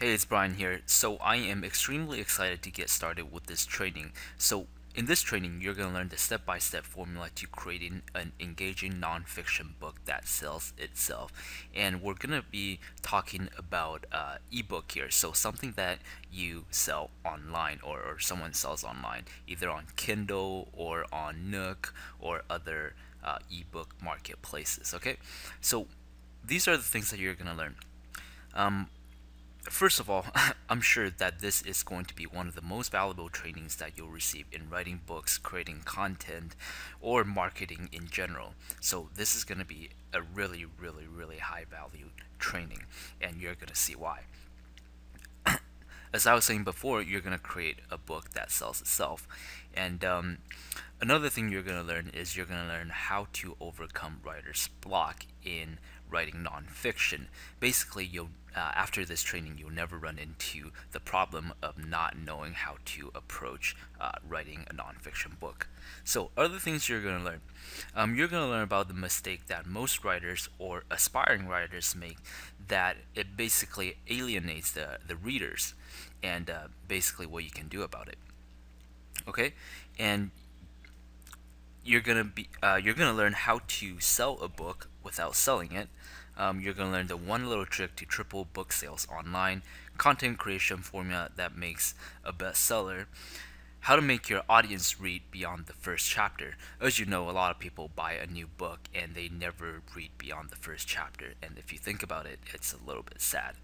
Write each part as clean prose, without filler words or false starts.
Hey, it's Brian here. So I am extremely excited to get started with this training. So in this training, you're going to learn the step-by-step formula to creating an engaging nonfiction book that sells itself. And we're going to be talking about ebook here. So something that you sell online or someone sells online, either on Kindle or on Nook or other ebook marketplaces. Okay, so these are the things that you're going to learn. Um, First of all, I'm sure that this is going to be one of the most valuable trainings that you'll receive in writing books, creating content, or marketing in general. So this is going to be a really, really, really high value training, and you're going to see why. As I was saying before, you're going to create a book that sells itself. And another thing you're going to learn is you're going to learn how to overcome writer's block in writing nonfiction. Basically, you'll after this training, you'll never run into the problem of not knowing how to approach writing a nonfiction book. So, other things you're going to learn. You're going to learn about the mistake that most writers or aspiring writers make, that it basically alienates the readers, and basically what you can do about it. Okay, and you're gonna learn how to sell a book without selling it. You're gonna learn the one little trick to triple book sales online, content creation formula that makes a bestseller, how to make your audience read beyond the first chapter. As you know, a lot of people buy a new book and they never read beyond the first chapter, and if you think about it, it's a little bit sad.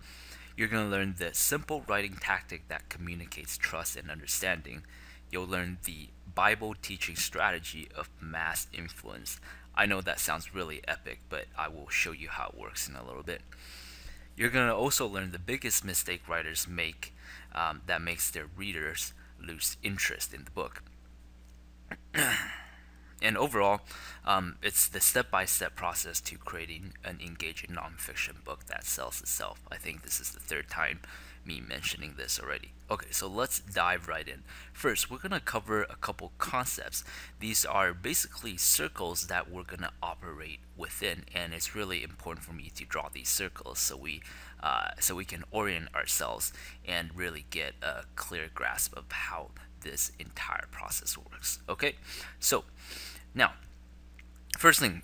You're going to learn the simple writing tactic that communicates trust and understanding. You'll learn the Bible teaching strategy of mass influence. I know that sounds really epic, but I will show you how it works in a little bit. You're going to also learn the biggest mistake writers make, that makes their readers lose interest in the book. And overall, it's the step-by-step process to creating an engaging nonfiction book that sells itself. I think this is the third time me mentioning this already. Okay, so let's dive right in. First, we're going to cover a couple concepts. These are basically circles that we're going to operate within, and it's really important for me to draw these circles so we can orient ourselves and really get a clear grasp of how this entire process works. Okay, so now, first thing,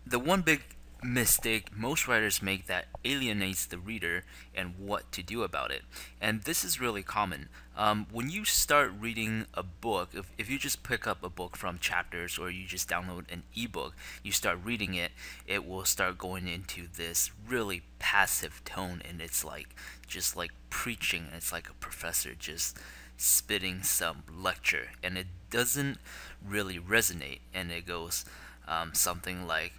the one big mistake most writers make that alienates the reader and what to do about it. And this is really common. When you start reading a book, if you just pick up a book from chapters or you just download an ebook, you start reading it, it will start going into this really passive tone, and it's like just like preaching. It's like a professor just spitting some lecture, and it doesn't really resonate, and it goes something like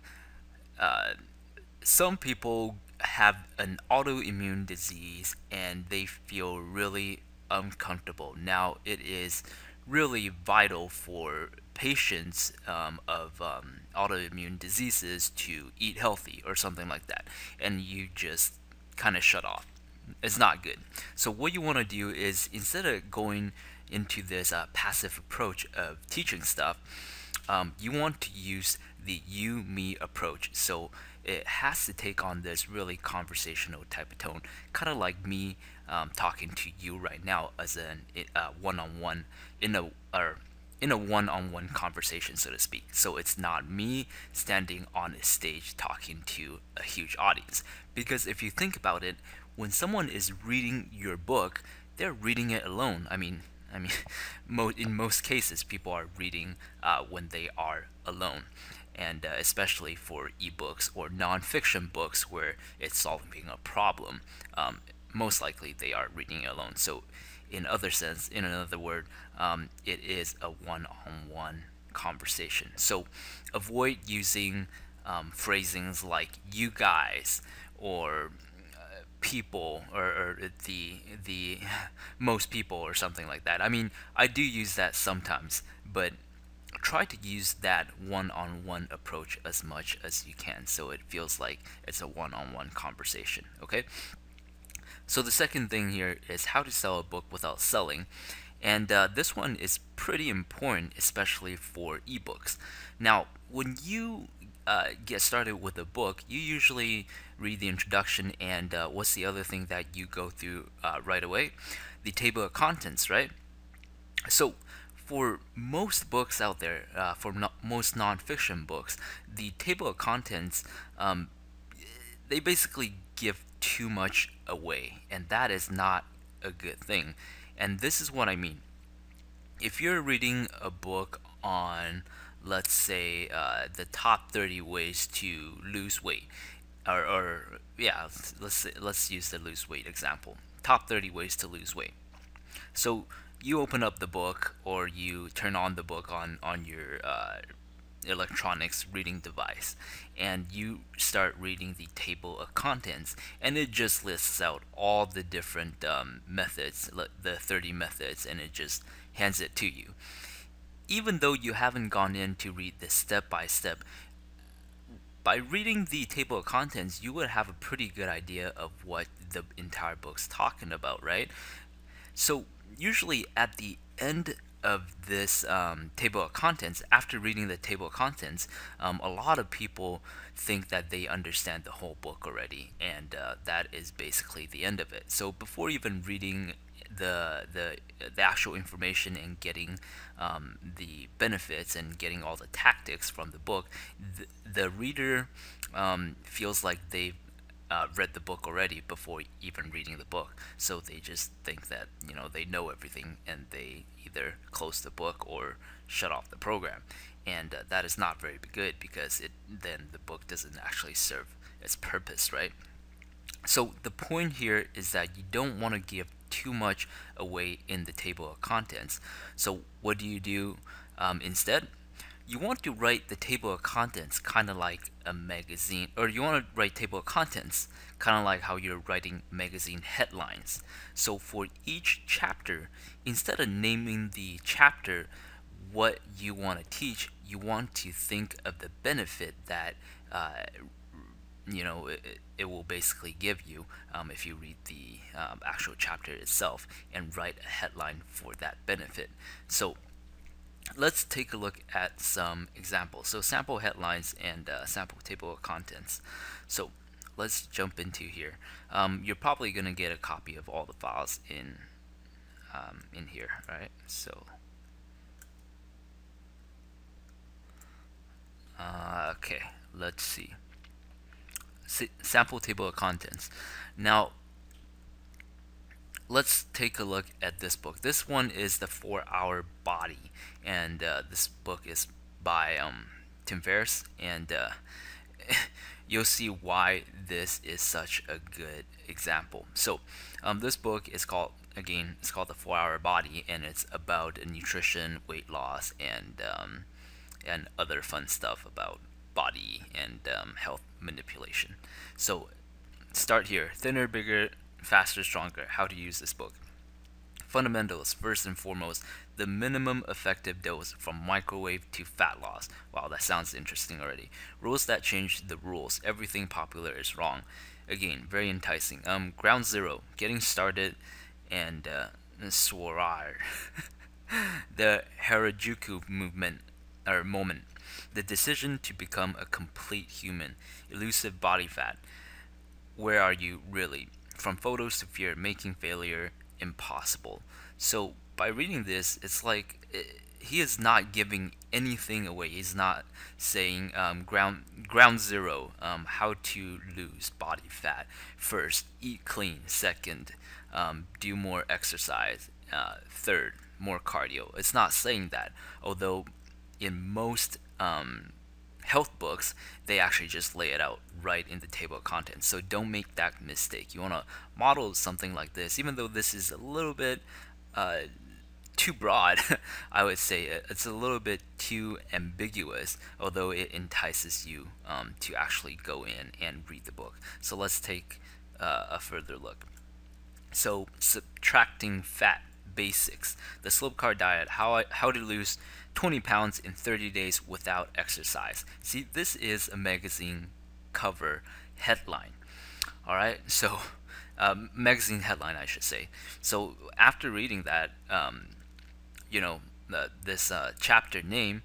uh, some people have an autoimmune disease and they feel really uncomfortable. Now, it is really vital for patients of autoimmune diseases to eat healthy or something like that, and you just kind of shut off. It's not good. So what you want to do is, instead of going into this passive approach of teaching stuff, you want to use the you me approach. So it has to take on this really conversational type of tone, kind of like me talking to you right now as an one-on-one in a or in a one-on-one conversation, so to speak. So it's not me standing on a stage talking to a huge audience. Because if you think about it, when someone is reading your book, they're reading it alone. I mean, in most cases, people are reading when they are alone, and especially for ebooks or nonfiction books where it's solving a problem, most likely they are reading it alone. So, in another word, it is a one-on-one conversation. So, avoid using phrasings like "you guys" or people, or the most people or something like that. I mean, I do use that sometimes, but try to use that one-on-one approach as much as you can, so it feels like it's a one-on-one conversation. Okay, so the second thing here is how to sell a book without selling, and this one is pretty important, especially for ebooks. Now, when you get started with a book, you usually read the introduction and what's the other thing that you go through right away? The table of contents, right? So, for most books out there, for most nonfiction books, the table of contents, they basically give too much away, and that is not a good thing. And this is what I mean. If you're reading a book on, let's say, the top 30 ways to lose weight, or yeah, let's use the lose weight example. Top 30 ways to lose weight. So you open up the book or you turn on the book on your electronics reading device, and you start reading the table of contents, and it just lists out all the different methods, the 30 methods, and it just hands it to you. Even though you haven't gone in to read this step by step, by reading the table of contents, you would have a pretty good idea of what the entire book's talking about, right? So usually at the end of this table of contents, after reading the table of contents, a lot of people think that they understand the whole book already, and that is basically the end of it. So before even reading the actual information and getting the benefits and getting all the tactics from the book, the reader feels like they've read the book already before even reading the book. So they just think that, you know, they know everything, and they either close the book or shut off the program. And that is not very good, because then the book doesn't actually serve its purpose, right? So the point here is that you don't want to give too much away in the table of contents. So what do you do instead? You want to write the table of contents kind of like a magazine, or you want to write table of contents kind of like how you're writing magazine headlines. So for each chapter, instead of naming the chapter what you want to teach, you want to think of the benefit that it will basically give you if you read the actual chapter itself and write a headline for that benefit. So let's take a look at some examples. So sample headlines and sample table of contents. So let's jump into here. You're probably going to get a copy of all the files in here, right? So okay, let's see. Sample table of contents. Now let's take a look at this book. This one is the 4-Hour Body, and this book is by Tim Ferriss, and you'll see why this is such a good example. So this book is called, again, it's called the 4-Hour Body, and it's about nutrition, weight loss, and other fun stuff about body and health manipulation. So start here. Thinner, bigger, faster, stronger. How to use this book. Fundamentals. First and foremost, the minimum effective dose from microwave to fat loss. Wow, that sounds interesting already. Rules that change the rules. Everything popular is wrong. Again, very enticing. Ground zero. Getting started, and Swarar. The Harajuku movement or moment. The decision to become a complete human. Elusive body fat. Where are you really? From photos to fear, making failure impossible. So by reading this, it's like he is not giving anything away. He's not saying ground zero, how to lose body fat. First, eat clean. Second, do more exercise. Third, more cardio. It's not saying that, although in most health books, they actually just lay it out right in the table of contents. So don't make that mistake. You want to model something like this, even though this is a little bit too broad. I would say it's a little bit too ambiguous, although it entices you to actually go in and read the book. So let's take a further look. So subtracting fat basics, the slope car diet, how to lose 20 pounds in 30 days without exercise. See, this is a magazine cover headline. All right, so magazine headline, I should say. So after reading that, this chapter name,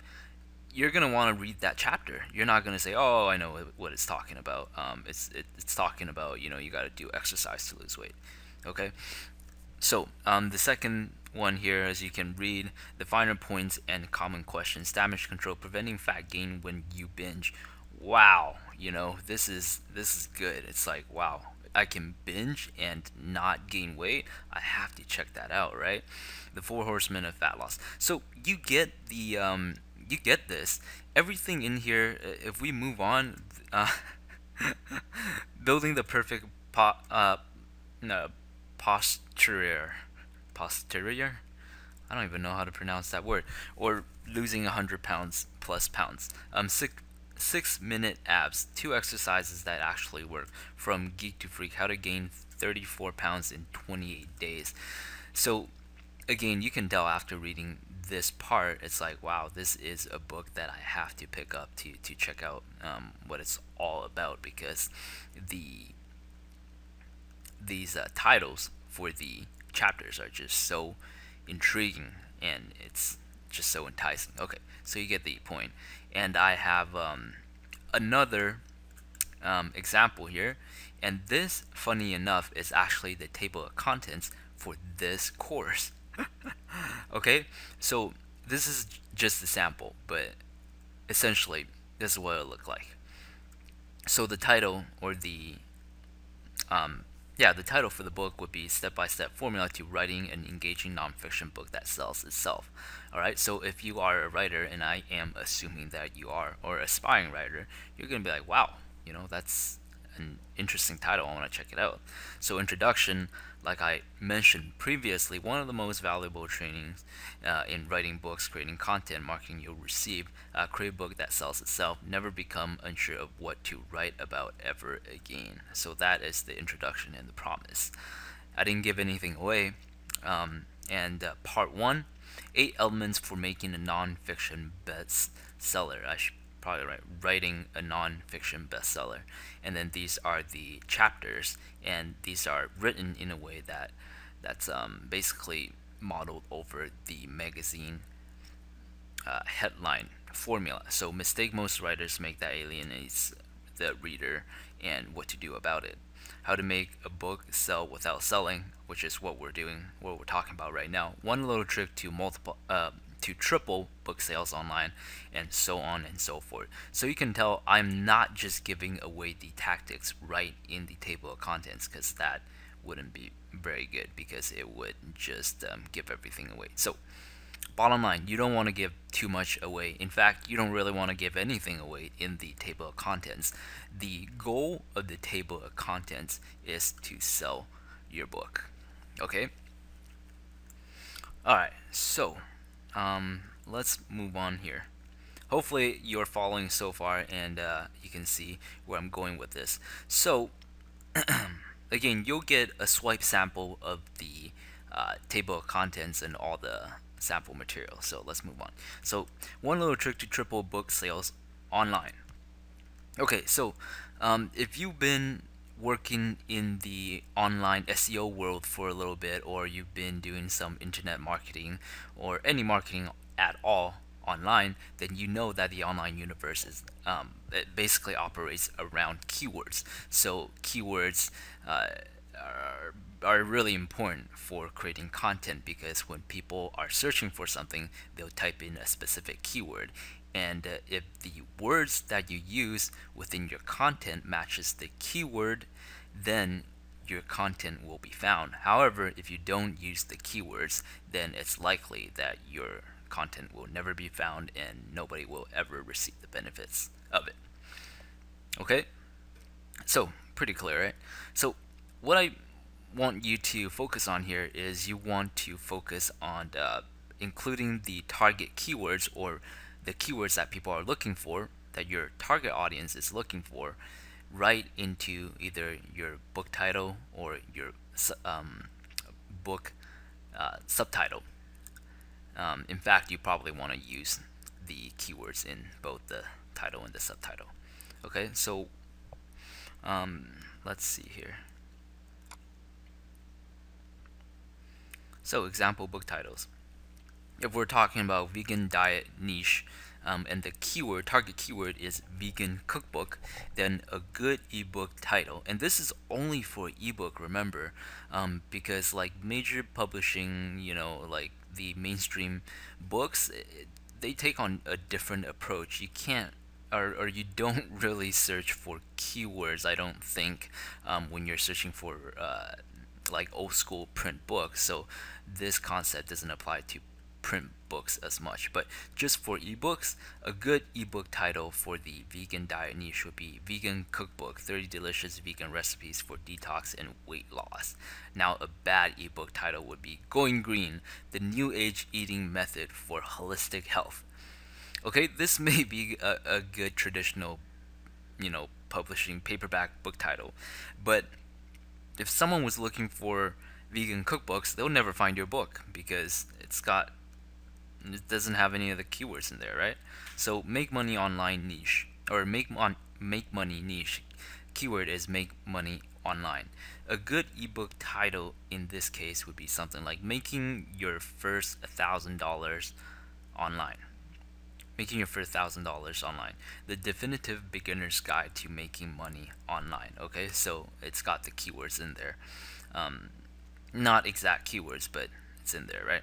you're gonna want to read that chapter. You're not gonna say, "Oh, I know what it's talking about." It's talking about, you got to do exercise to lose weight. Okay. So the second one here, as you can read, the finer points and common questions, damage control, preventing fat gain when you binge. Wow, this is good. It's like, wow, I can binge and not gain weight. I have to check that out, right? The four horsemen of fat loss. So you get this. Everything in here. If we move on, uh, building the perfect no, posterior. I don't even know how to pronounce that word. Or losing 100 pounds plus pounds. 6 minute abs. 2 exercises that actually work. From Geek to Freak. How to gain 34 pounds in 28 days. So again, you can tell after reading this part, it's like, wow, this is a book that I have to pick up to check out what it's all about, because these titles for the chapters are just so intriguing, and it's just so enticing. Okay, so you get the point. And I have another example here, and this, funny enough, is actually the table of contents for this course. Okay, so this is just a sample, but essentially this is what it looked like. So the title, or um, the title for the book would be Step-by-Step Formula to Writing an Engaging Nonfiction Book That Sells Itself. Alright, so if you are a writer, and I am assuming that you are, or aspiring writer, you're going to be like, wow, that's an interesting title. I want to check it out. So introduction, like I mentioned previously, one of the most valuable trainings in writing books, creating content, marketing you'll receive. Create a book that sells itself. Never become unsure of what to write about ever again. So that is the introduction and the promise. I didn't give anything away. And part one, 8 elements for making a non-fiction bestseller. I should probably writing a non-fiction bestseller. And then these are the chapters, and these are written in a way that's basically modeled over the magazine headline formula. So mistake most writers make that alienates the reader, and what to do about it. How to make a book sell without selling, which is what we're talking about right now. One little trick to triple book sales online, and so on and so forth. So you can tell I'm not just giving away the tactics right in the table of contents, because that wouldn't be very good, because it would just give everything away. So bottom line, you don't want to give too much away. In fact, you don't really want to give anything away in the table of contents. The goal of the table of contents is to sell your book. Okay? Alright, so let's move on here. Hopefully you're following so far, and you can see where I'm going with this. So again, you'll get a swipe sample of the table of contents and all the sample material. So let's move on. So one little trick to triple book sales online. Okay, so if you've been working in the online SEO world for a little bit, or you've been doing some internet marketing or any marketing at all online, then you know that the online universe is it basically operates around keywords. So keywords are really important for creating content, because when people are searching for something, they'll type in a specific keyword, and if the words that you use within your content matches the keyword, then your content will be found. However, if you don't use the keywords, then it's likely that your content will never be found, and nobody will ever receive the benefits of it. Okay, so pretty clear, right? So what I want you to focus on here is you want to focus on including the target keywords, or the keywords that people are looking for, that your target audience is looking for, right into either your book title or your book subtitle. In fact, you probably want to use the keywords in both the title and the subtitle. Okay, so let's see here. So example book titles. If we're talking about vegan diet niche, and the target keyword is vegan cookbook, then a good ebook title, and this is only for ebook, remember, because like major publishing, like the mainstream books, they take on a different approach. You can't or you don't really search for keywords, I don't think, when you're searching for like old school print books. So this concept doesn't apply to print books as much. But just for ebooks, a good ebook title for the vegan diet niche would be Vegan Cookbook, 30 Delicious Vegan Recipes for Detox and Weight Loss. Now, a bad ebook title would be Going Green, the New Age Eating Method for Holistic Health. Okay, this may be a good traditional, publishing paperback book title, but if someone was looking for vegan cookbooks, they'll never find your book because it doesn't have any of the keywords in there, right? So make money online niche, or make money niche keyword is make money online. A good ebook title in this case would be something like making your first $1,000 online. Making your first $1,000 online. The definitive beginner's guide to making money online. Okay, so it's got the keywords in there. Not exact keywords, but it's in there, right?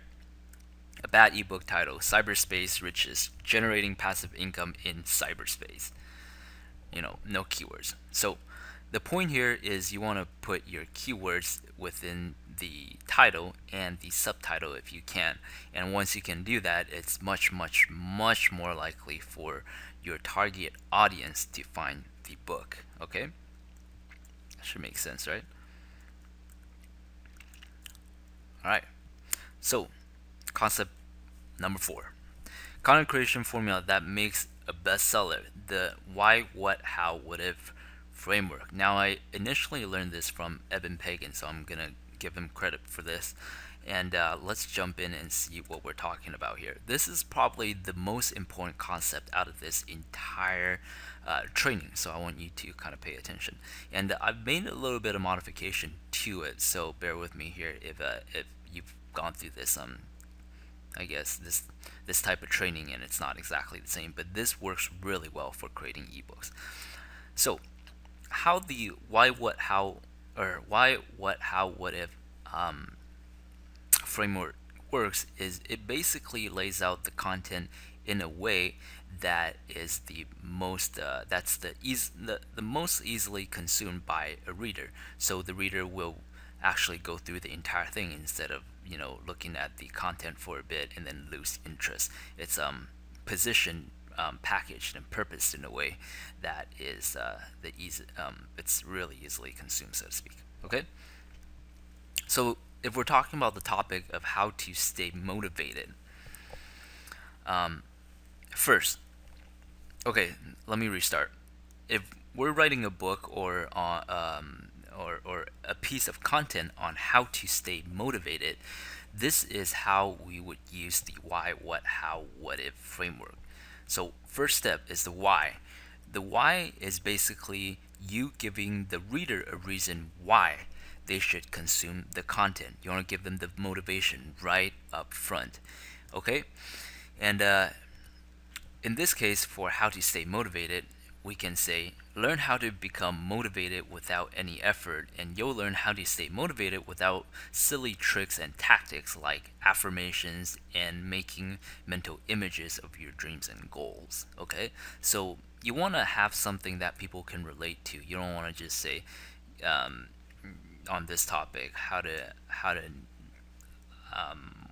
A bad ebook title: Cyberspace Riches, Generating Passive Income in Cyberspace. No keywords. So the point here is you want to put your keywords within the title and the subtitle if you can. And once you can do that, it's much, much, much more likely for your target audience to find the book. Okay? That should make sense, right? Alright. So, concept number 4. Content creation formula that makes a bestseller. The why, what, how, what if framework. Now, I initially learned this from Eben Pagan, so I'm gonna give him credit for this. And let's jump in and see what we're talking about here. This is probably the most important concept out of this entire training, so I want you to kind of pay attention. And I've made a little bit of modification to it, so bear with me here if you've gone through this. I guess this type of training, and it's not exactly the same, but this works really well for creating ebooks. So how the why, what, how, what if framework works is it basically lays out the content in a way that is the most the most easily consumed by a reader. So the reader will actually go through the entire thing instead of looking at the content for a bit and then lose interest. It's positioned, packaged, and purposed in a way that is it's really easily consumed, so to speak. Okay, so if we're talking about the topic of how to stay motivated, first, okay, let me restart. If we're writing a book or a piece of content on how to stay motivated, this is how we would use the why, what, how, what if framework. So first step is the why. The why is basically you giving the reader a reason why they should consume the content. You want to give them the motivation right up front. Okay? And in this case, for how to stay motivated, we can say, learn how to become motivated without any effort, and you'll learn how to stay motivated without silly tricks and tactics like affirmations and making mental images of your dreams and goals. Okay? So you want to have something that people can relate to. You don't want to just say, on this topic, how to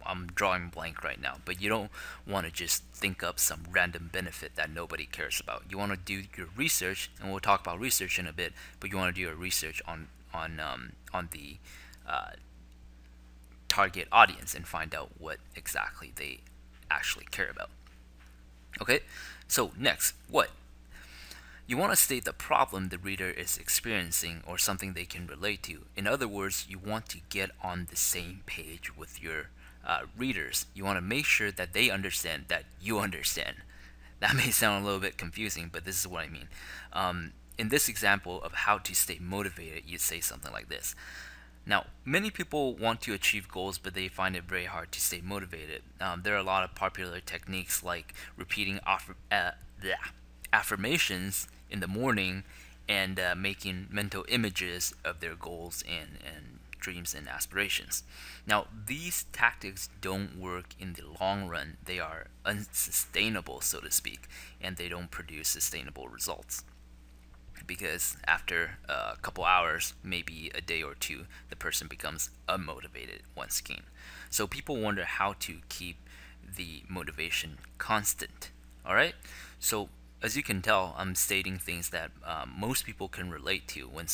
I'm drawing blank right now, but you don't want to just think up some random benefit that nobody cares about. You want to do your research, and we'll talk about research in a bit, but you want to do your research on the target audience and find out what exactly they actually care about. Okay, so next, what? You want to state the problem the reader is experiencing or something they can relate to. In other words, you want to get on the same page with your readers. You want to make sure that they understand that you understand. That may sound a little bit confusing, but this is what I mean. In this example of how to stay motivated, you'd say something like this. Now, many people want to achieve goals, but they find it very hard to stay motivated. There are a lot of popular techniques like repeating affirmations in the morning and making mental images of their goals and dreams and aspirations. Now, these tactics don't work in the long run. They are unsustainable, so to speak, and they don't produce sustainable results because after a couple hours, maybe a day or two, the person becomes unmotivated once again. So people wonder how to keep the motivation constant. All right. So as you can tell, I'm stating things that most people can relate to. When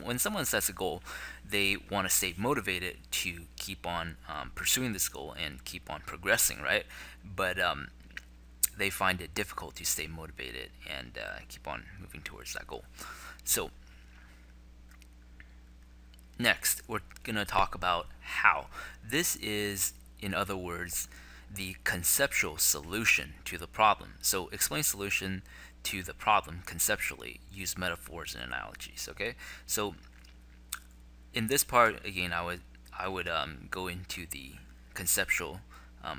when someone sets a goal, they want to stay motivated to keep on pursuing this goal and keep on progressing, right? But they find it difficult to stay motivated and keep on moving towards that goal. So next, we're going to talk about how. This is, in other words, the conceptual solution to the problem. So explain solution to the problem conceptually. Use metaphors and analogies. Okay. So in this part, again, I would go into the conceptual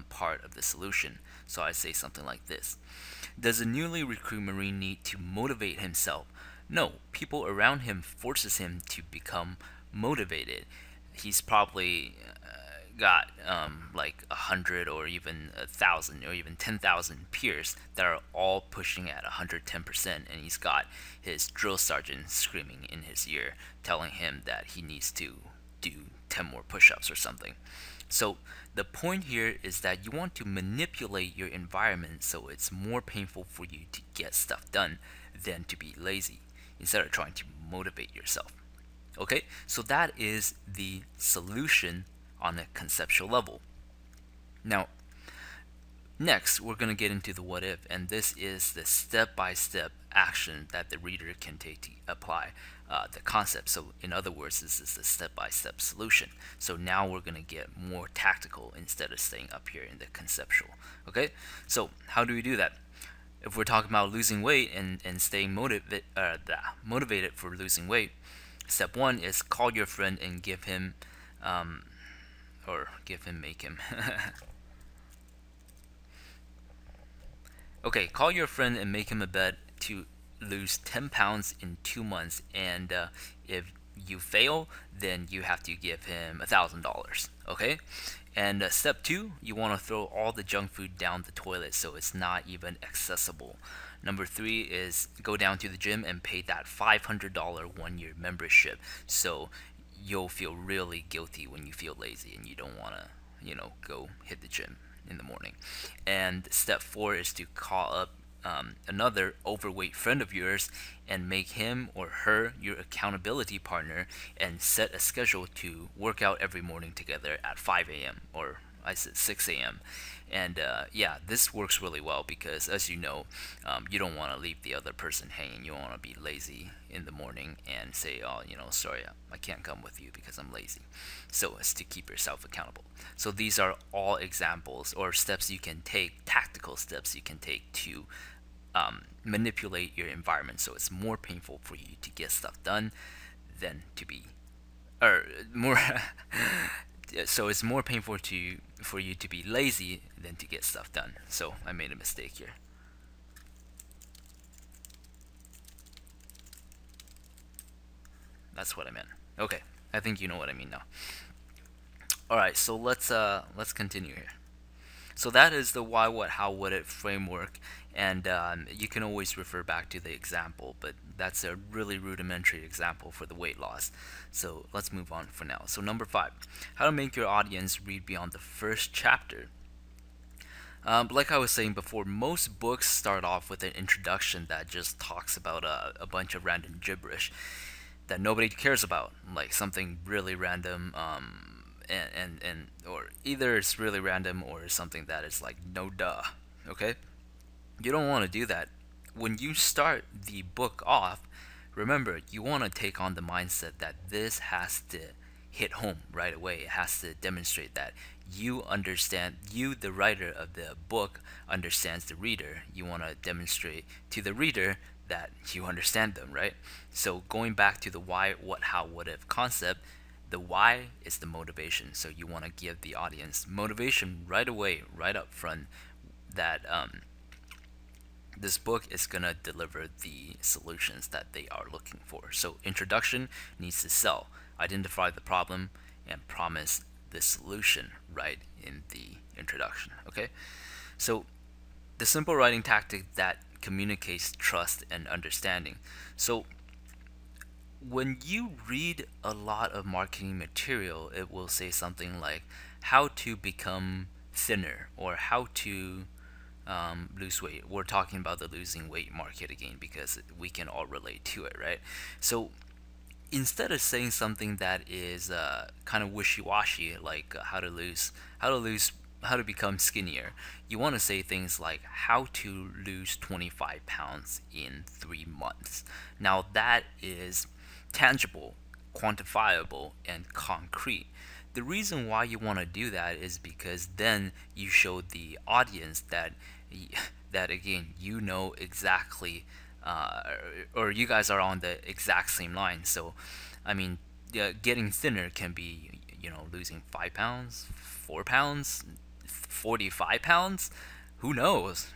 part of the solution. So I say something like this: does a newly recruit Marine need to motivate himself? No, people around him forces him to become motivated. He's probably got like 100 or even 1,000 or even 10,000 peers that are all pushing at 110%, and he's got his drill sergeant screaming in his ear telling him that he needs to do 10 more push-ups or something. So the point here is that you want to manipulate your environment so it's more painful for you to get stuff done than to be lazy, instead of trying to motivate yourself. Okay, so that is the solution on a conceptual level. Now, next we're going to get into the what if, and this is the step-by-step action that the reader can take to apply the concept. So in other words, this is the step-by-step solution. So now we're going to get more tactical instead of staying up here in the conceptual. Okay, so how do we do that? If we're talking about losing weight and staying motivated for losing weight, step one is call your friend and give him make him okay, call your friend and make him a bet to lose 10 pounds in 2 months, and if you fail, then you have to give him $1,000. Okay, and step two, you want to throw all the junk food down the toilet so it's not even accessible. Number three is go down to the gym and pay that $500 1-year membership, so you'll feel really guilty when you feel lazy and you don't want to, go hit the gym in the morning. And step four is to call up another overweight friend of yours and make him or her your accountability partner and set a schedule to work out every morning together at 5 a.m. or I said 6 a.m. And yeah, this works really well because, as you know, you don't want to leave the other person hanging. You don't want to be lazy in the morning and say, oh, sorry, I can't come with you because I'm lazy. So as to keep yourself accountable. So these are all examples or steps you can take, tactical steps you can take to manipulate your environment so it's more painful for you to get stuff done than to be, or more so it's more painful for you to be lazy than to get stuff done. So I made a mistake here. That's what I meant. Okay, I think you know what I mean now. Alright, so let's continue here. So that is the why, what, how, what if framework, and you can always refer back to the example, but that's a really rudimentary example for the weight loss. So let's move on for now. So number 5, how to make your audience read beyond the first chapter. Like I was saying before, most books start off with an introduction that just talks about a bunch of random gibberish that nobody cares about, like something really random, and or either it's really random or something that is like no duh. Okay, you don't want to do that. When you start the book off, remember, you want to take on the mindset that this has to hit home right away. It has to demonstrate that you understand, you the writer of the book understands the reader. You want to demonstrate to the reader that you understand them, right? So going back to the why, what, how, what if concept, the why is the motivation. So you want to give the audience motivation right away, right up front, that this book is going to deliver the solutions that they are looking for. So introduction needs to sell, identify the problem, and promise the solution right in the introduction. Okay, so the simple writing tactic that communicates trust and understanding. So when you read a lot of marketing material, it will say something like how to become thinner or how to lose weight. We're talking about the losing weight market again because we can all relate to it, right? So instead of saying something that is kind of wishy-washy, like how to become skinnier, you want to say things like how to lose 25 pounds in 3 months. Now that is tangible, quantifiable, and concrete. The reason why you want to do that is because then you show the audience that that again you know exactly, or you guys are on the exact same line. So I mean, yeah, getting thinner can be, losing 5 pounds, 4 pounds, 45 pounds. Who knows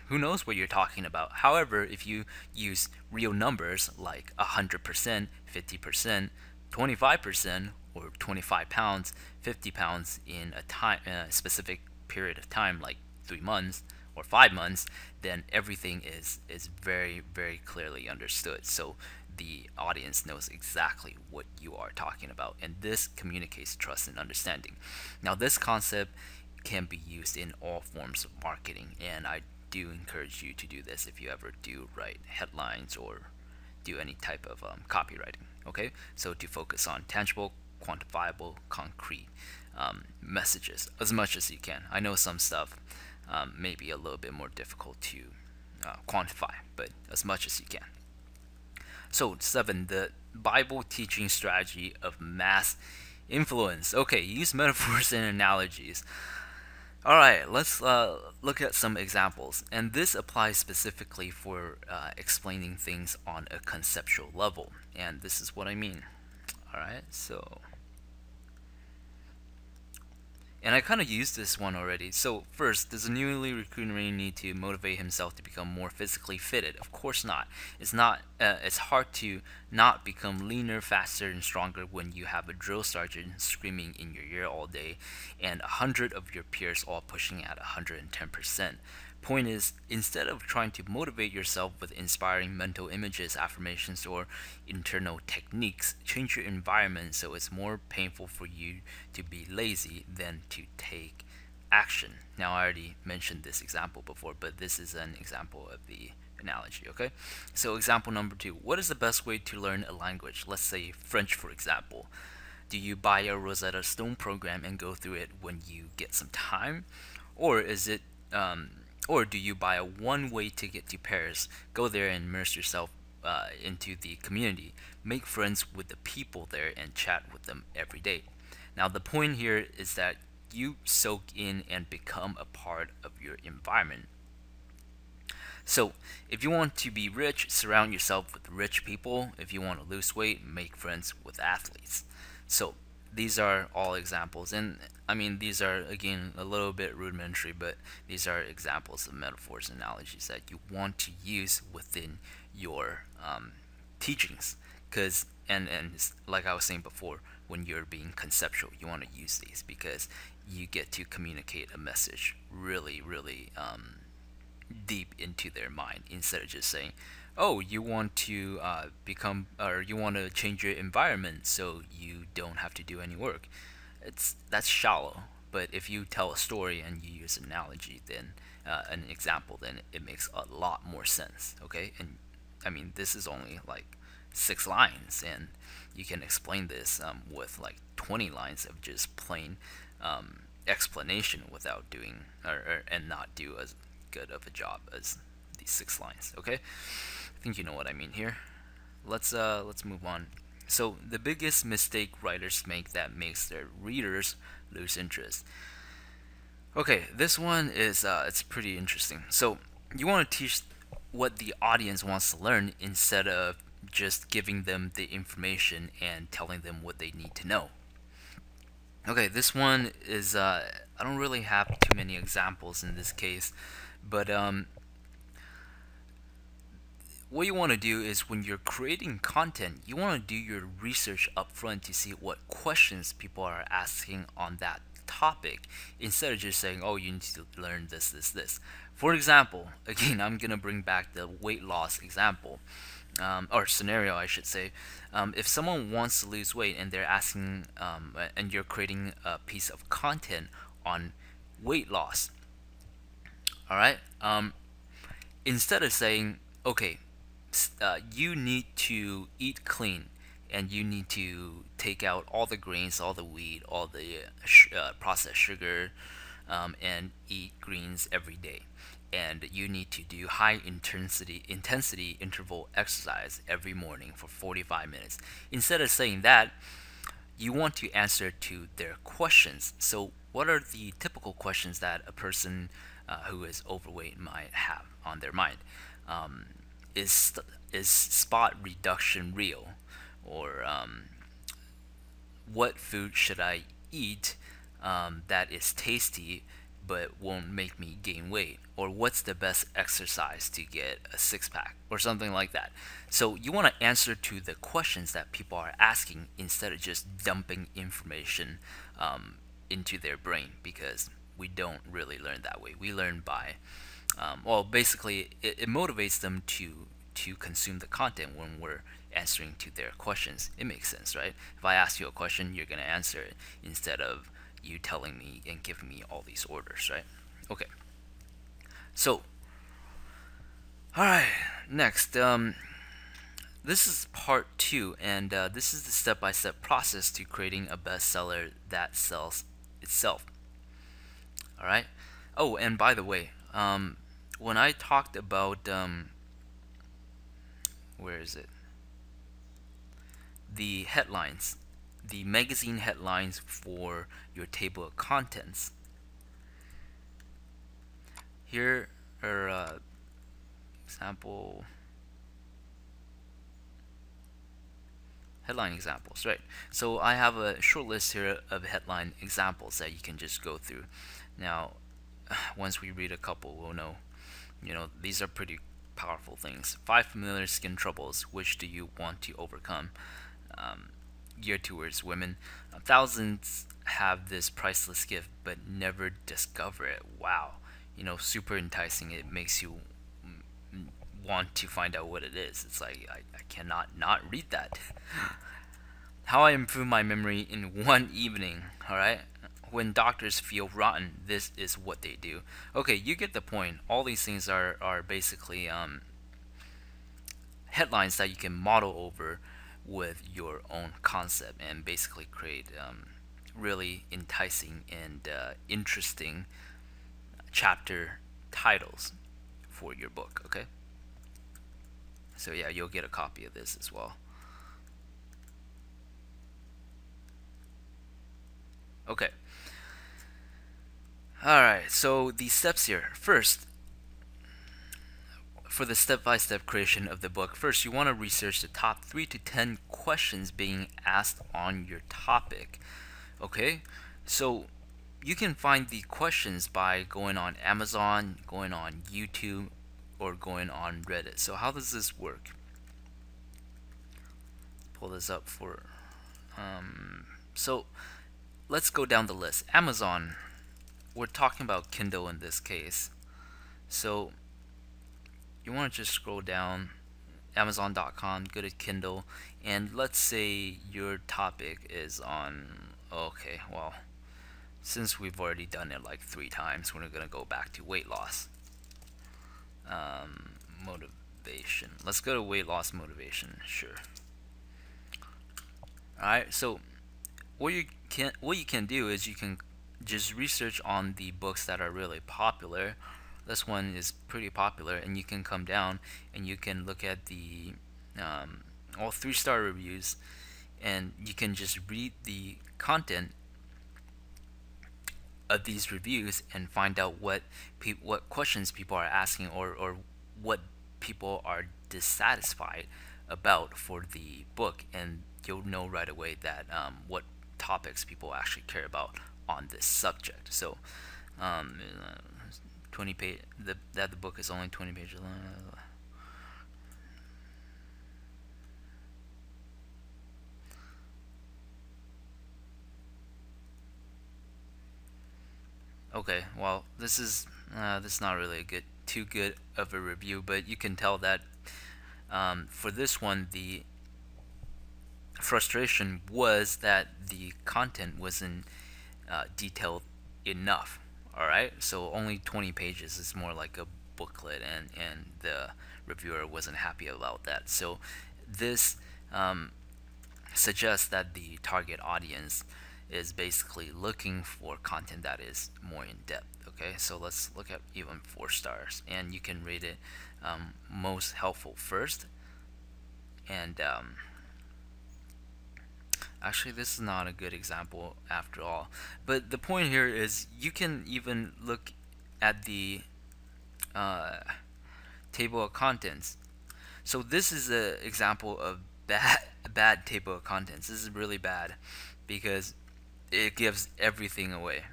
what you're talking about? However, if you use real numbers like 100%, 50%, 25%, or 25 pounds, 50 pounds in a specific period of time, like 3 months or 5 months, then everything is very, very clearly understood. So the audience knows exactly what you are talking about, and this communicates trust and understanding. Now, this concept can be used in all forms of marketing, and I do encourage you to do this if you ever do write headlines or do any type of copywriting. Okay, so to focus on tangible, quantifiable, concrete messages as much as you can. I know some stuff may be a little bit more difficult to quantify, but as much as you can. So 7, the Bible teaching strategy of mass influence. Okay, use metaphors and analogies. All right, let's look at some examples, and this applies specifically for explaining things on a conceptual level, and this is what I mean. All right, so, and I kind of used this one already. So first, does a newly recruited Marine need to motivate himself to become more physically fitted? Of course not. It's not. It's hard to not become leaner, faster, and stronger when you have a drill sergeant screaming in your ear all day, and 100 of your peers all pushing at 110%. Point is, instead of trying to motivate yourself with inspiring mental images, affirmations, or internal techniques, change your environment so it's more painful for you to be lazy than to take action. Now, I already mentioned this example before, but this is an example of the analogy, okay? So example number 2, what is the best way to learn a language? Let's say French, for example. Do you buy a Rosetta Stone program and go through it when you get some time? Or is it or do you buy a one-way ticket to Paris, go there and immerse yourself into the community, make friends with the people there, and chat with them every day? Now, the point here is that you soak in and become a part of your environment. So, if you want to be rich, surround yourself with rich people. If you want to lose weight, make friends with athletes. So, these are all examples, and I mean, these are again a little bit rudimentary, but these are examples of metaphors and analogies that you want to use within your teachings. Because and like I was saying before, when you're being conceptual, you want to use these because you get to communicate a message really, really deep into their mind instead of just saying, oh, you want to become, or you want to change your environment so you don't have to do any work. That's shallow. But if you tell a story and you use an analogy, then an example, then it makes a lot more sense. Okay, and I mean, this is only like 6 lines, and you can explain this with like 20 lines of just plain explanation without doing and not do as good of a job as these 6 lines. Okay, I think you know what I mean here. Let's move on. So the biggest mistake writers make that makes their readers lose interest. Okay, this one is it's pretty interesting. So you want to teach what the audience wants to learn instead of just giving them the information and telling them what they need to know. Okay, this one is I don't really have too many examples in this case, but what you want to do is when you're creating content, you want to do your research up front to see what questions people are asking on that topic instead of just saying, oh, you need to learn this. For example, again, I'm going to bring back the weight loss example. Or scenario, I should say. If someone wants to lose weight and they're asking, and you're creating a piece of content on weight loss, all right. Instead of saying, okay, you need to eat clean, and you need to take out all the grains, all the wheat, all the processed sugar, and eat greens every day. And you need to do high intensity interval exercise every morning for 45 minutes. Instead of saying that, you want to answer to their questions. So what are the typical questions that a person who is overweight might have on their mind? Um, is spot reduction real? Or what food should I eat that is tasty but won't make me gain weight? Or what's the best exercise to get a six-pack? Or something like that. So you want to answer to the questions that people are asking instead of just dumping information into their brain, because we don't really learn that way. We learn by, well, basically it motivates them to consume the content when we're answering to their questions. It makes sense, right? If I ask you a question, you're going to answer it instead of you telling me and giving me all these orders, right? Okay. So, all right, next, this is part 2, and this is the step-by-step process to creating a bestseller that sells itself. All right. Oh, and by the way, when I talked about where is it? The headlines, the magazine headlines for your table of contents. Here are example headline examples, right? So I have a short list here of headline examples that you can just go through. Now, once we read a couple, we'll know, these are pretty powerful things. 5 familiar skin troubles, which do you want to overcome? Geared towards women. Thousands have this priceless gift but never discover it. Wow. Super enticing. It makes you want to find out what it is. It's like, I cannot not read that. How I improve my memory in one evening. Alright? When doctors feel rotten, this is what they do. Okay, you get the point. All these things are basically headlines that you can model over with your own concept and basically create really enticing and interesting chapter titles for your book. Okay, so yeah, you'll get a copy of this as well. Okay, alright, so the steps here. First, for the step-by-step creation of the book, first you want to research the top 3 to 10 questions being asked on your topic. Okay, so you can find the questions by going on Amazon, going on YouTube, or going on Reddit. So how does this work? Pull this up for so let's go down the list. Amazon, we're talking about Kindle in this case. So you want to just scroll down Amazon.com, go to Kindle, and let's say your topic is on, okay, well, since we've already done it like 3 times, we're going to go back to weight loss. Motivation. Let's go to weight loss motivation. Sure. Alright, so what you can do is you can just research on the books that are really popular. This one is pretty popular, and you can come down and you can look at the all 3-star reviews, and you can just read the content of these reviews and find out what questions people are asking, or what people are dissatisfied about for the book, and you'll know right away that what topics people actually care about on this subject. So 20 page that the book is only 20 pages long. Okay, well, this is not really a too good of a review, but you can tell that for this one, the frustration was that the content wasn't detailed enough. All right, so only 20 pages is more like a booklet, and the reviewer wasn't happy about that. So this suggests that the target audience is basically looking for content that is more in depth. Okay, so let's look at even 4 stars, and you can rate it most helpful first. And actually, this is not a good example after all. But the point here is you can even look at the table of contents. So this is an example of bad table of contents. This is really bad because it gives everything away.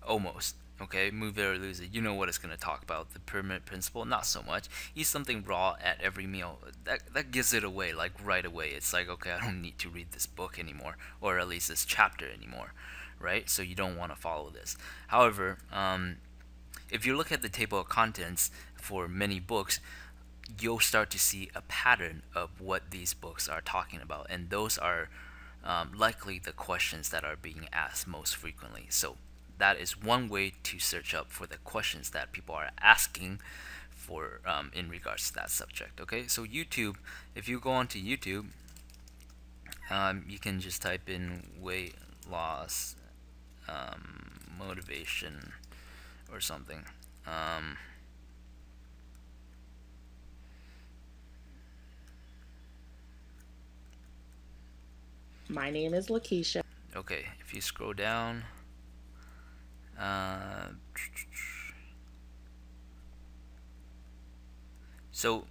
Almost. Okay, move it or lose it. You know what it's going to talk about. The pyramid principle, not so much. Eat something raw at every meal. That gives it away, like right away. It's like, okay, I don't need to read this book anymore, or at least this chapter anymore, right? So you don't want to follow this. However, if you look at the table of contents for many books, you'll start to see a pattern of what these books are talking about, and those are likely the questions that are being asked most frequently. So that is one way to search up for the questions that people are asking for in regards to that subject. Okay, so YouTube, if you go onto YouTube, you can just type in weight loss motivation or something. My name is Lakeisha. Okay, if you scroll down, so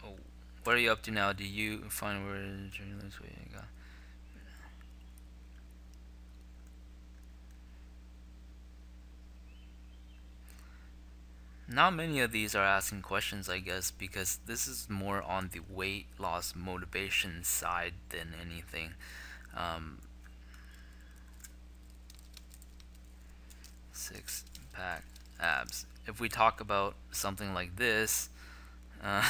oh, what are you up to now? Do you find where journalists way go? Not many of these are asking questions, I guess, because this is more on the weight loss motivation side than anything. Um, 6-pack abs. If we talk about something like this, uh,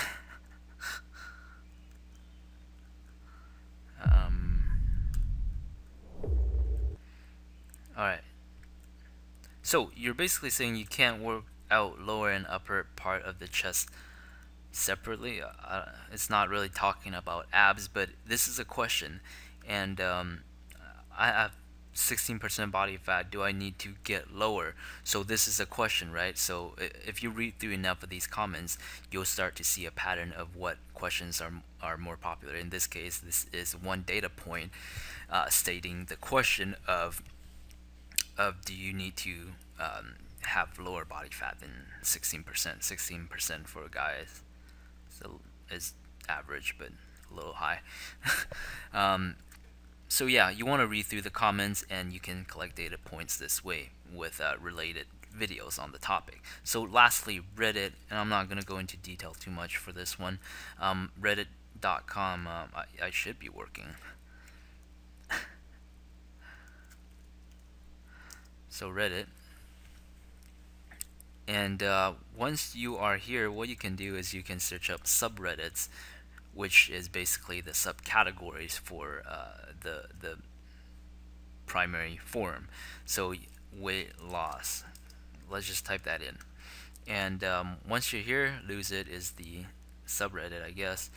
um, all right. So you're basically saying you can't work out lower and upper part of the chest separately. It's not really talking about abs, but this is a question, and I have 16% body fat. Do I need to get lower? So this is a question, right? So if you read through enough of these comments, you'll start to see a pattern of what questions are more popular. In this case, this is one data point stating the question of do you need to have lower body fat than 16%. 16% for guys is average, but a little high. So yeah, you want to read through the comments, and you can collect data points this way with related videos on the topic. So lastly, Reddit, and I'm not going to go into detail too much for this one. Reddit.com, I should be working. So Reddit. And once you are here, what you can do is you can search up subreddits, which is basically the subcategories for the primary forum. So weight loss. Let's just type that in. And once you're here, Lose It is the subreddit, I guess.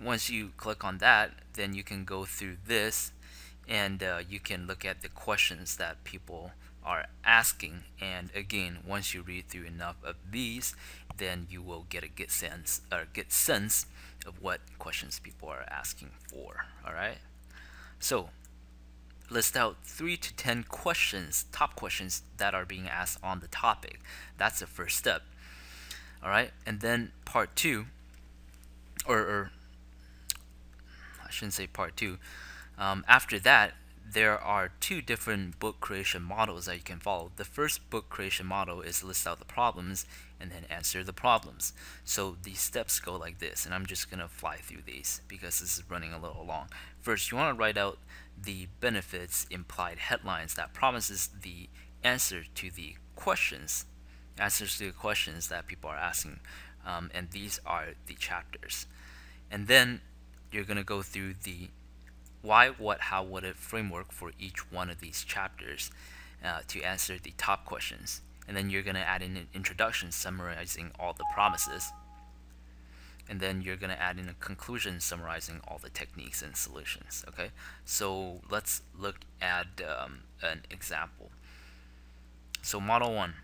Once you click on that, then you can go through this, and you can look at the questions that people are asking. And again, once you read through enough of these, then you will get a good sense of what questions people are asking for. All right. So list out 3 to 10 questions, top questions that are being asked on the topic. That's the first step. All right, and then part two, or I shouldn't say part two. After that, there are two different book creation models that you can follow. The first book creation model is list out the problems and then answer the problems. So these steps go like this, and I'm just gonna fly through these because this is running a little long. First, you want to write out the benefits implied headlines that promises the answer to the questions, answers to the questions that people are asking, and these are the chapters. And then you're gonna go through the why, what, how, what if framework for each one of these chapters to answer the top questions. And then you're going to add in an introduction summarizing all the promises. And then you're going to add in a conclusion summarizing all the techniques and solutions. Okay, so let's look at an example. So model 1.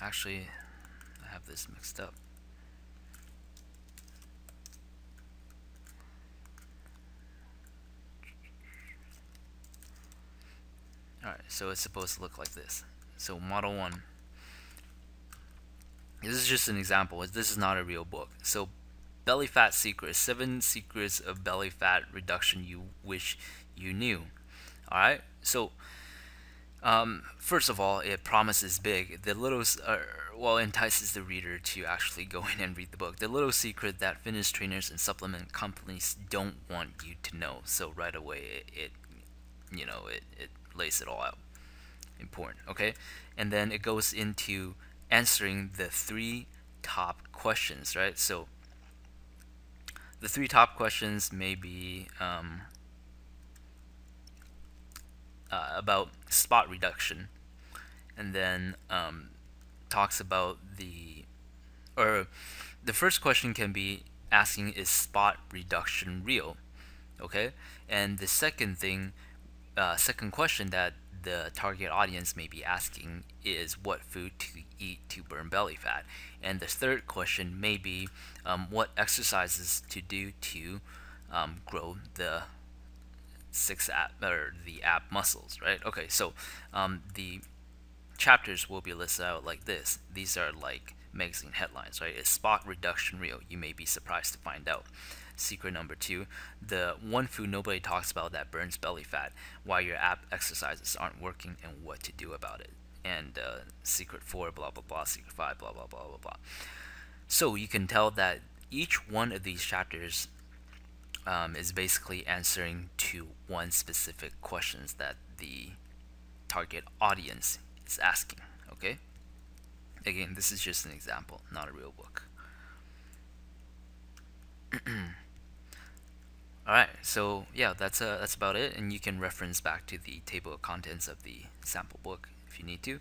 Actually, I have this mixed up. Alright, so it's supposed to look like this. So model 1. This is just an example. This is not a real book. So belly fat secrets, 7 secrets of belly fat reduction you wish you knew. Alright, so first of all, it promises big. The little, entices the reader to actually go in and read the book. The little secret that fitness trainers and supplement companies don't want you to know. So right away, it lays it all out. Important, okay? And then it goes into answering the 3 top questions, right? So the 3 top questions may be about spot reduction, and then talks about the first question can be asking, is spot reduction real? Okay, and the second question that the target audience may be asking is what food to eat to burn belly fat, and the third question may be what exercises to do to grow the the ab muscles, right? Okay, so the chapters will be listed out like this. These are like magazine headlines, right? Is spot reduction real? You may be surprised to find out. Secret number 2, the one food nobody talks about that burns belly fat, why your ab exercises aren't working and what to do about it. And secret 4, blah blah blah, secret 5, blah blah blah blah blah. So you can tell that each one of these chapters is basically answering to one specific questions that the target audience is asking. Okay, again, this is just an example, not a real book. Alright, so yeah, that's about it, and you can reference back to the table of contents of the sample book if you need to.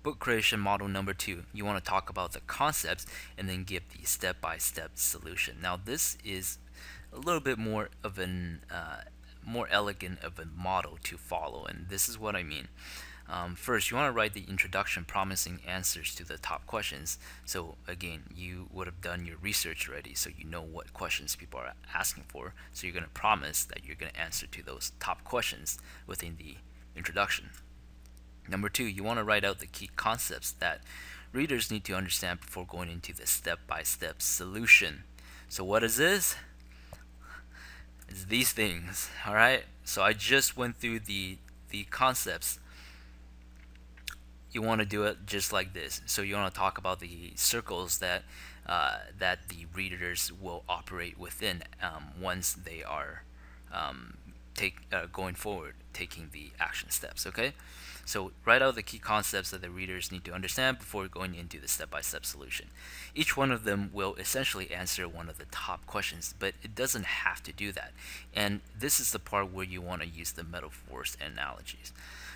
Book creation model number 2, you want to talk about the concepts and then give the step-by-step solution. Now this is a little bit more of an more elegant of a model to follow, and this is what I mean. First, you want to write the introduction promising answers to the top questions. So again, you would have done your research already, so you know what questions people are asking for. So you're going to promise that you're going to answer to those top questions within the introduction. Number 2, you want to write out the key concepts that readers need to understand before going into the step-by-step solution. So what is this? It's these things, alright? So I just went through the concepts. You want to do it just like this. So you want to talk about the circles that that the readers will operate within once they are going forward, taking the action steps. Okay, so write out the key concepts that the readers need to understand before going into the step-by-step solution. Each one of them will essentially answer one of the top questions, but it doesn't have to do that. And this is the part where you want to use the metaphors and analogies.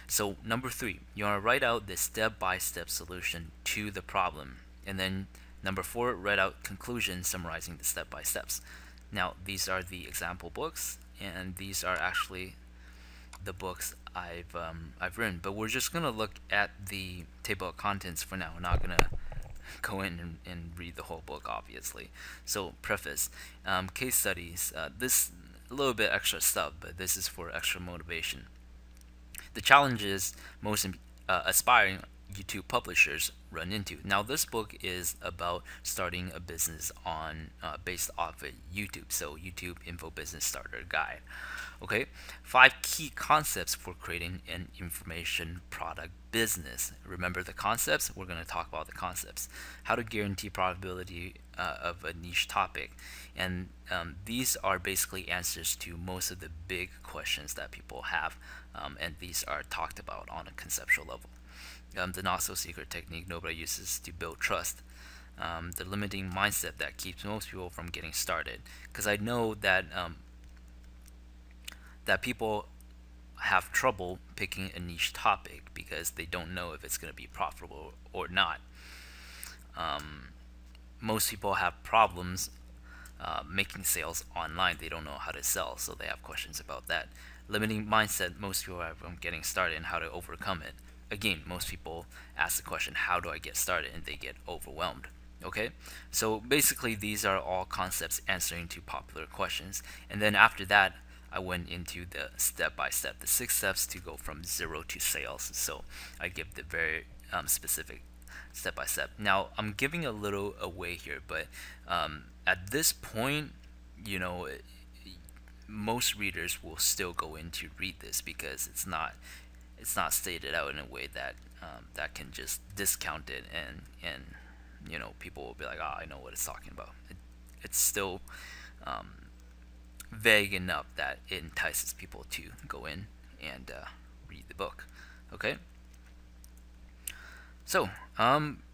So number 3, you want to write out the step-by-step solution to the problem. And then number 4, write out conclusion summarizing the step-by-steps. Now these are the example books, and these are actually the books I've written. But we're just gonna look at the table of contents for now. We're not gonna go in and read the whole book, obviously. So preface, case studies. This a little bit extra stuff, but this is for extra motivation. The challenge is most aspiring YouTube publishers run into. Now, this book is about starting a business on based off of YouTube. So, YouTube Info Business Starter Guide. Okay, 5 key concepts for creating an information product business. Remember the concepts? We're going to talk about the concepts. How to guarantee profitability of a niche topic. And these are basically answers to most of the big questions that people have. And these are talked about on a conceptual level. The not so secret technique nobody uses to build trust. The limiting mindset that keeps most people from getting started. Because I know that that people have trouble picking a niche topic because they don't know if it's going to be profitable or not. Most people have problems making sales online. They don't know how to sell, so they have questions about that. Limiting mindset most people have from getting started and how to overcome it. Again, most people ask the question, how do I get started? And they get overwhelmed. Okay, so basically these are all concepts answering to popular questions. And then after that, I went into the step-by-step, the 6 steps to go from 0 to sales. So I give the very specific step-by-step. Now, I'm giving a little away here, but at this point, you know, most readers will still go in to read this because it's not stated out in a way that that can just discount it and you know, people will be like, oh, I know what it's talking about. It's still vague enough that it entices people to go in and read the book. Okay, so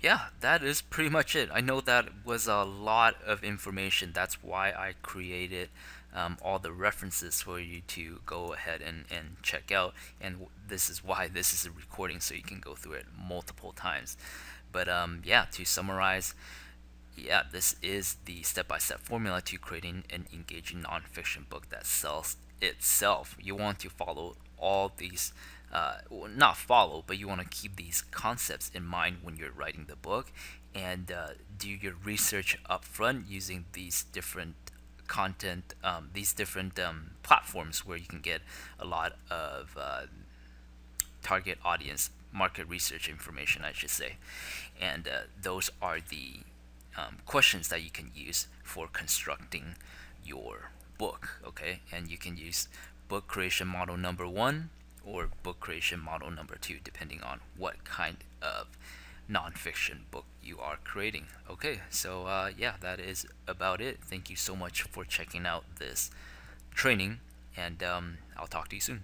yeah, that is pretty much it. I know that was a lot of information. That's why I created all the references for you to go ahead and check out, and this is why this is a recording, so you can go through it multiple times. But yeah, to summarize, yeah, this is the step-by-step formula to creating an engaging nonfiction book that sells itself. You want to follow all these, well, not follow, but you want to keep these concepts in mind when you're writing the book, and do your research up front using these different content, these different platforms where you can get a lot of target audience market research information, I should say. And those are the questions that you can use for constructing your book. Okay, and you can use book creation model number 1 or book creation model number 2, depending on what kind of nonfiction book you are creating. Okay, so yeah, that is about it. Thank you so much for checking out this training, and I'll talk to you soon.